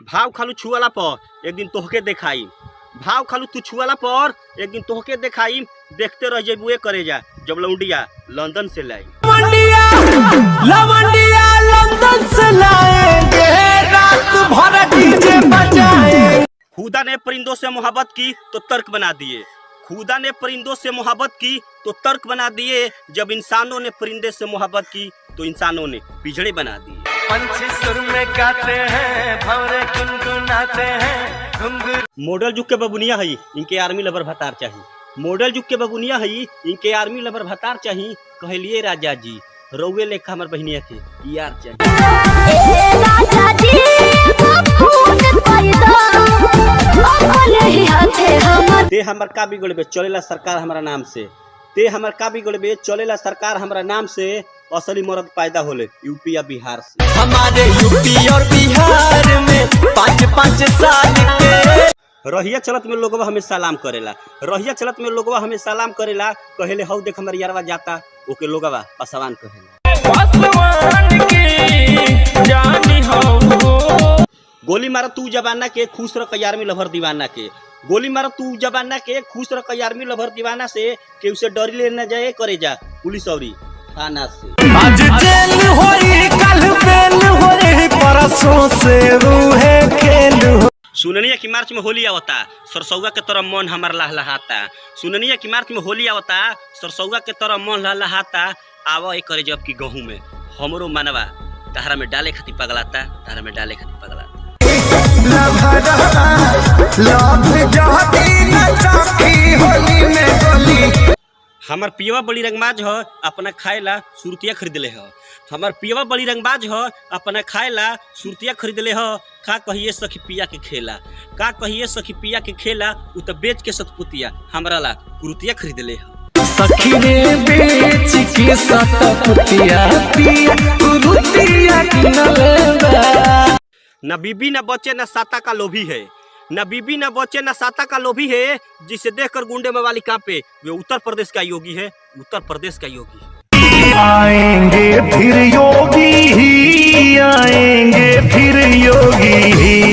भाव खालू छुआला पर एक दिन तोहके देखाई, भाव खालू तू छुआला पर एक दिन तोहके देखाई। देखते रह जेबुए करे जा जब लौंडिया लंदन से लाई। लंदन से लाएंगे, रात भर डीजे बजाएंगे। खुदा ने परिंदों से मोहब्बत की तो तर्क बना दिए, खुदा ने परिंदों से मोहब्बत की तो तर्क बना दिए। जब इंसानों ने परिंदे से मोहब्बत की तो इंसानों ने पिजड़े बना दिए। पंछी सुर में गाते हैं, भंवरे गुनगुनाते हैं। मॉडल जुग के बबुनिया है, इनके आर्मी लवर भतार चाहिए। मॉडल जुग के बबुनिया है, इनके आर्मी लवर भतार चाहिए। कहलिए राजा जी रउए लेखा हमार बहनिया के यार चाहिए। ते हमर का बिगड़बे चलेला सरकार हमारा नाम से, ते हमर का बिगड़बे चलेला सरकार हमारा नाम से। असली मर्द पैदा होले यूपी या बिहार से। हमारे यूपी और बिहार में 5-5 साल के रहिया चलत में लोगवा हमें सलाम करेला, रहिया चलत में लोगवा हमें सलाम करेला। कहेले हौ देख हमर यारवा जाता, ओके लोगवा पासवान कहेला। गोली मारा तू जबाना के खुश रख आर्मी लवर दीवाना के, गोली मारा तू जबाना के खुश रख आर्मी लवर दीवाना से। के उसे डरी ले न जाए करे जा पुलिस औरी थाना से। आज जेल होई कल बेल होई, परसों से रूहे खेल हो। सुननिया की मार्च में होली आवता, सरसौगा के तरह मन हमार लहलहाता। सुननिया की मार्च में होली आवता, सरसौगा के तरह मन लहलहाता। आवा एक करे जब की गहूं में हमरो मनवा तहरा में डाले खाती पगलाता, तहरा में डाले खाती पगलाता। हमार पियवा बड़ी रंगबाज हो, अपना खाएला सुरतिया खरीदले हो। हमार पियवा बड़ी रंगबाज हो, अपना खाएला सुरतिया खरीदले हो। का कहिए सखी पिया के खेला, का कहिए सखी पिया के खेला। उ त बेच के सतपुतिया हमरा ला कुरुतिया खरीदले हो। सखी ने बेच के सतपुतिया पिया कुरुतिया किनले बा। न बीबी न बच्चे न साता का लोभी है, न बीबी न बच्चे न साता का लोभी है। जिसे देखकर गुंडे मवाली कांपे वे उत्तर प्रदेश का योगी है, उत्तर प्रदेश का योगी है। आएंगे फिर योगी ही, आएंगे फिर योगी ही।